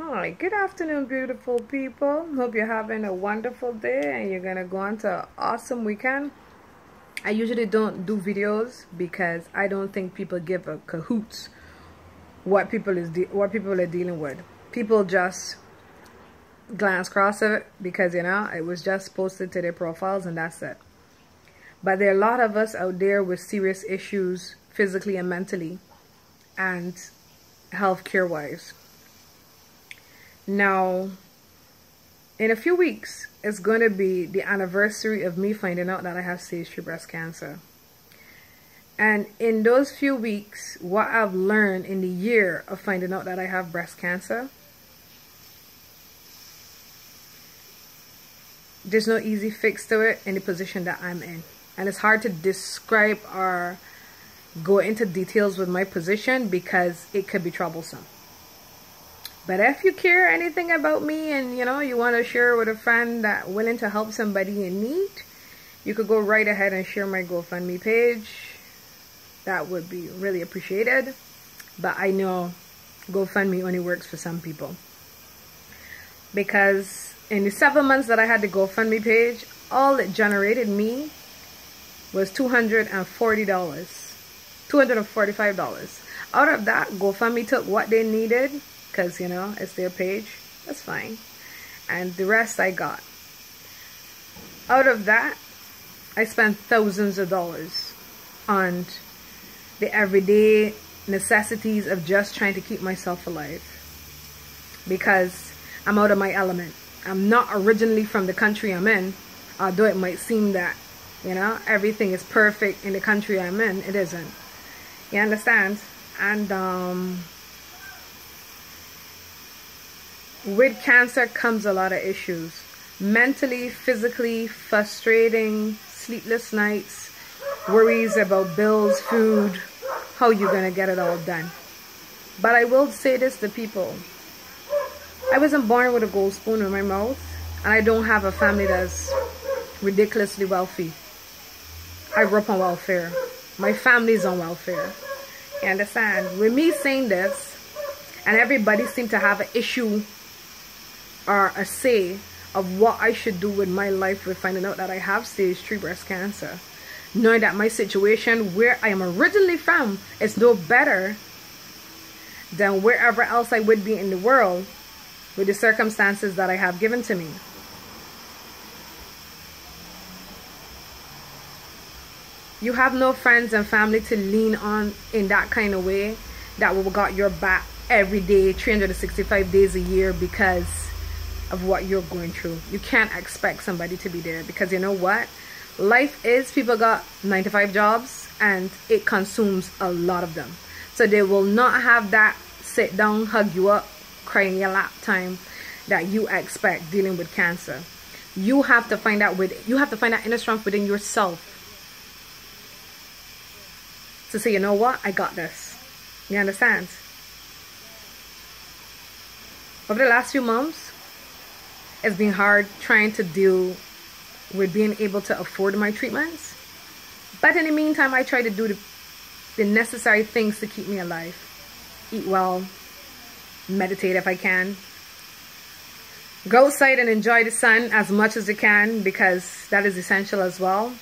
Hi, good afternoon, beautiful people. Hope you're having a wonderful day and you're gonna go on to an awesome weekend. I usually don't do videos because I don't think people give a cahoots what people are dealing with. People just glance across it because it was just posted to their profiles and that's it. But there are a lot of us out there with serious issues physically and mentally and healthcare wise. Now, in a few weeks, it's going to be the anniversary of me finding out that I have stage 3 breast cancer. And in those few weeks, what I've learned in the year of finding out that I have breast cancer, there's no easy fix to it in the position that I'm in. And it's hard to describe or go into details with my position because it could be troublesome. But if you care anything about me and you want to share with a friend that willing to help somebody in need, you could go right ahead and share my GoFundMe page. That would be really appreciated. But I know GoFundMe only works for some people. Because in the 7 months that I had the GoFundMe page, all it generated me was $240. $245. Out of that, GoFundMe took what they needed, because it's their page. That's fine. And the rest I got. Out of that, I spent thousands of dollars on the everyday necessities of just trying to keep myself alive, because I'm out of my element. I'm not originally from the country I'm in, although it might seem that everything is perfect in the country I'm in. It isn't. You understand? And with cancer comes a lot of issues. Mentally, physically, frustrating, sleepless nights, worries about bills, food, how you're going to get it all done. But I will say this to people. I wasn't born with a gold spoon in my mouth, and I don't have a family that's ridiculously wealthy. I grew up on welfare. My family's on welfare. You understand? With me saying this, and everybody seems to have an issue or a say of what I should do with my life with finding out that I have stage 3 breast cancer, knowing that my situation where I am originally from is no better than wherever else I would be in the world with the circumstances that I have given to me. You have no friends and family to lean on in that kind of way that will got your back every day, 365 days a year, because of what you're going through. You can't expect somebody to be there, because you know what? Life is, people got 9-to-5 jobs and it consumes a lot of them. So they will not have that sit down, hug you up, cry in your lap time that you expect dealing with cancer. You have to find that inner strength within yourself to say, you know what? I got this. You understand? Over the last few months, it's been hard trying to deal with being able to afford my treatments. But in the meantime, I try to do the necessary things to keep me alive. Eat well, meditate if I can. Go outside and enjoy the sun as much as you can, because that is essential as well.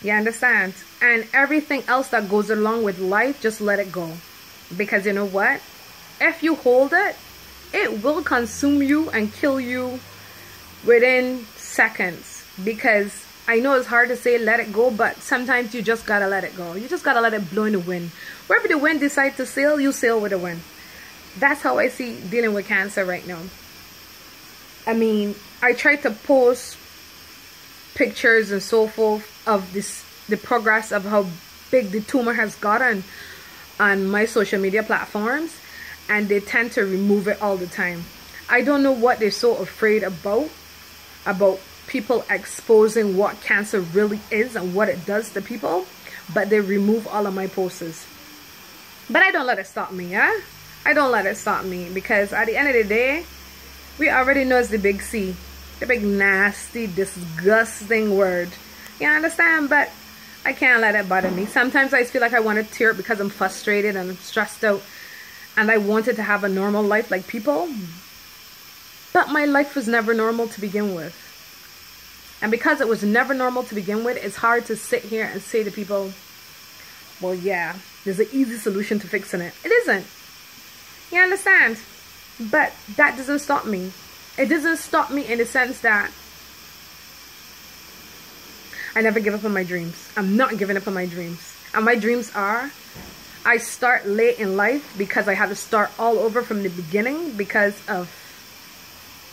You understand? And everything else that goes along with life, just let it go. Because you know what? If you hold it, it will consume you and kill you within seconds. Because I know it's hard to say let it go, but sometimes you just gotta let it go. You just gotta let it blow in the wind. Wherever the wind decides to sail, you sail with the wind. That's how I see dealing with cancer right now. I mean, I try to post pictures and so forth of the progress of how big the tumor has gotten on my social media platforms, and they tend to remove it all the time. I don't know what they're so afraid about people exposing what cancer really is and what it does to people, but they remove all of my posts. But I don't let it stop me, yeah? I don't let it stop me, because at the end of the day, we already know it's the big C. The big nasty, disgusting word. You understand? But I can't let it bother me. Sometimes I feel like I want to tear up because I'm frustrated and I'm stressed out. and I wanted to have a normal life like people, but my life was never normal to begin with. And because it was never normal to begin with, it's hard to sit here and say to people, well, yeah, there's an easy solution to fixing it. It isn't. You understand? But that doesn't stop me. It doesn't stop me in the sense that I never give up on my dreams. I'm not giving up on my dreams. And my dreams are, I start late in life because I had to start all over from the beginning because of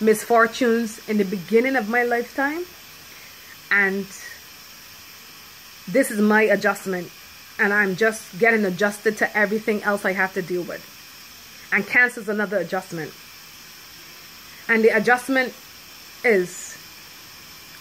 misfortunes in the beginning of my lifetime. And this is my adjustment. And I'm just getting adjusted to everything else I have to deal with. And cancer is another adjustment. And the adjustment is,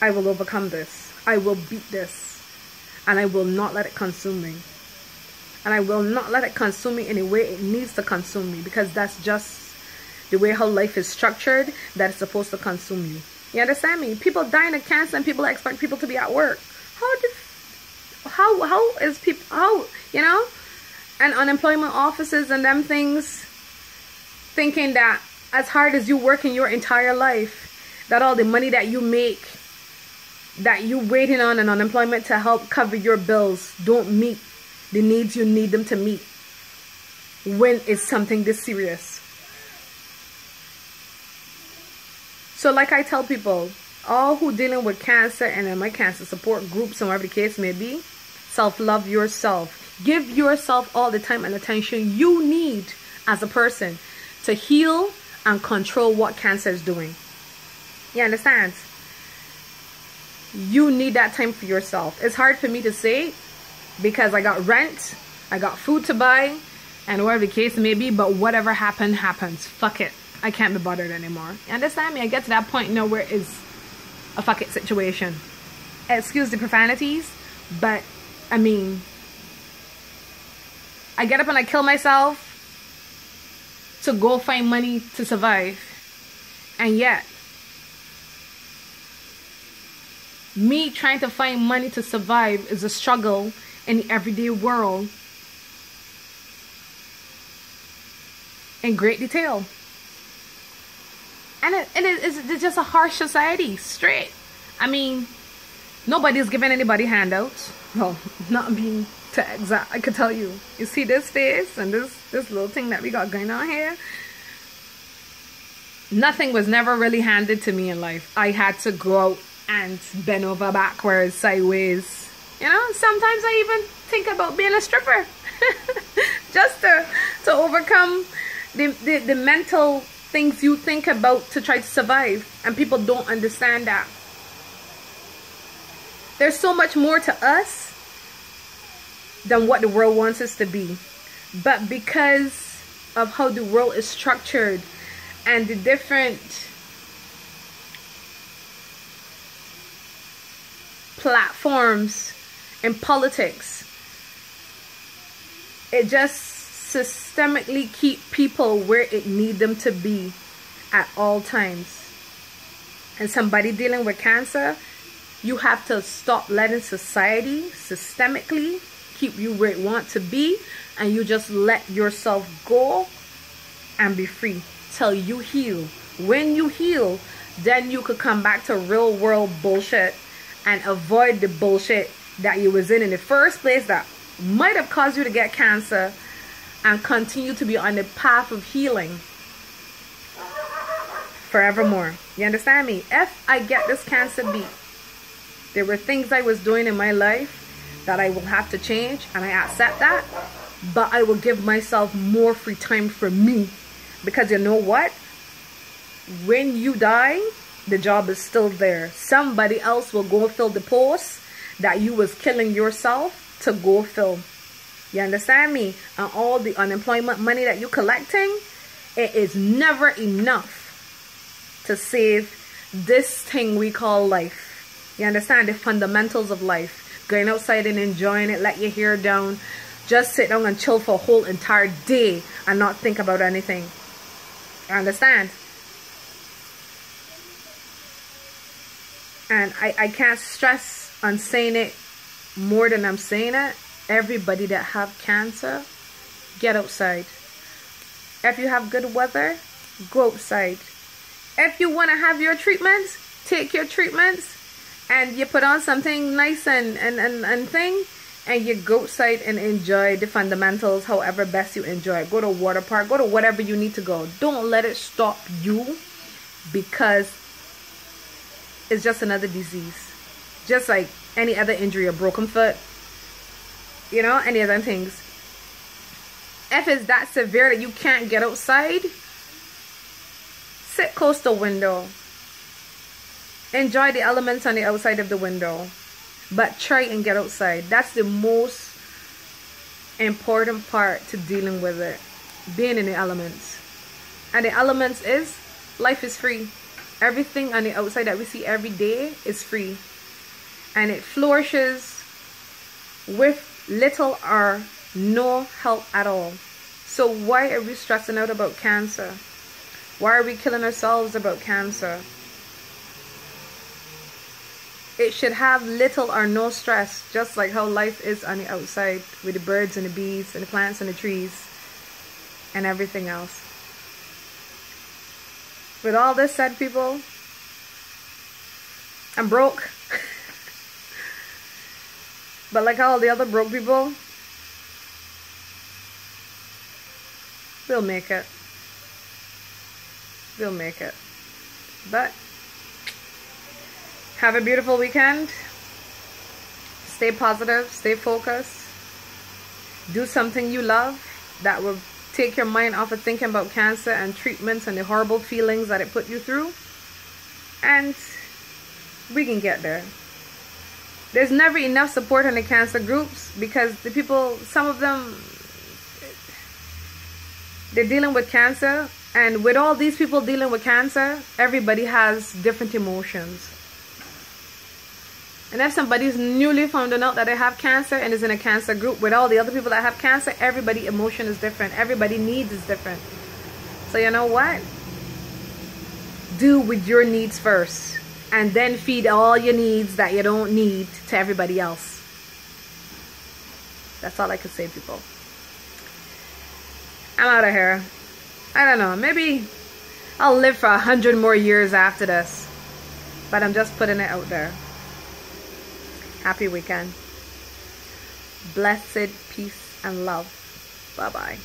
I will overcome this. I will beat this. And I will not let it consume me. And I will not let it consume me in a way it needs to consume me. Because that's just the way how life is structured, that it's supposed to consume you. You understand me? People dying of cancer and people expect people to be at work. How is people, you know? And unemployment offices and them things, thinking that as hard as you work in your entire life, that all the money that you make, that you waiting on an unemployment to help cover your bills, don't meet the needs you need them to meet when it's something this serious. So like I tell people, all who dealing with cancer and in my cancer support groups and whatever the case may be, self-love yourself. Give yourself all the time and attention you need as a person to heal and control what cancer is doing. You understand? You need that time for yourself. It's hard for me to say because I got rent, I got food to buy, and whatever the case may be, but whatever happened, happens. Fuck it. I can't be bothered anymore. You understand me? I get to that point now where it's a fuck it situation. Excuse the profanities, but I mean, I get up and I kill myself to go find money to survive. And yet, me trying to find money to survive is a struggle in the everyday world in great detail. And it's just a harsh society, straight. I mean, nobody's giving anybody handouts. Well, not being to exact, I could tell you. You see this face and this little thing that we got going on here? Nothing was never really handed to me in life. I had to go out and bend over backwards, sideways. You know, sometimes I even think about being a stripper. Just to overcome the mental things you think about to try to survive. And people don't understand that. There's so much more to us than what the world wants us to be. But because of how the world is structured and the different platforms in politics, it just systemically keep people where it need them to be at all times. And somebody dealing with cancer, you have to stop letting society systemically keep you where it want to be, and you just let yourself go and be free till you heal. When you heal, then you could come back to real world bullshit and avoid the bullshit that you was in the first place that might have caused you to get cancer, and continue to be on the path of healing forevermore. You understand me? If I get this cancer beat, there were things I was doing in my life that I will have to change, and I accept that. But I will give myself more free time for me. Because you know what? When you die, the job is still there. Somebody else will go fill the post that you was killing yourself to go fill. You understand me? And all the unemployment money that you're collecting, it is never enough to save this thing we call life. You understand? The fundamentals of life. Going outside and enjoying it, let your hair down. Just sit down and chill for a whole entire day and not think about anything. You understand? And I can't stress on saying it more than I'm saying it. Everybody that have cancer, get outside. If you have good weather, go outside. If you want to have your treatments, take your treatments, and you put on something nice and thing, and you go outside and enjoy the fundamentals however best you enjoy. Go to a water park, go to whatever you need to go. Don't let it stop you, because it's just another disease. Just like any other injury, a broken foot, you know, any other things. If it's that severe that you can't get outside, sit close to the window. Enjoy the elements on the outside of the window. But try and get outside. That's the most important part to dealing with it. Being in the elements. And the elements is, life is free. Everything on the outside that we see every day is free. And it flourishes with little or no help at all. So why are we stressing out about cancer? Why are we killing ourselves about cancer? It should have little or no stress, just like how life is on the outside with the birds and the bees and the plants and the trees and everything else. With all this said, people, I'm broke. But like all the other broke people, we'll make it. We'll make it. But have a beautiful weekend. Stay positive, stay focused. Do something you love that will take your mind off of thinking about cancer and treatments and the horrible feelings that it put you through. And we can get there. There's never enough support in the cancer groups, because the people, some of them, they're dealing with cancer, and with all these people dealing with cancer, everybody has different emotions. And if somebody's newly found out that they have cancer and is in a cancer group with all the other people that have cancer, everybody's emotion is different. Everybody's needs is different. So you know what? Do with your needs first, and then feed all your needs that you don't need to everybody else. That's all I can say, people. I'm out of here. I don't know. Maybe I'll live for 100 more years after this. But I'm just putting it out there. Happy weekend. Blessed peace and love. Bye-bye.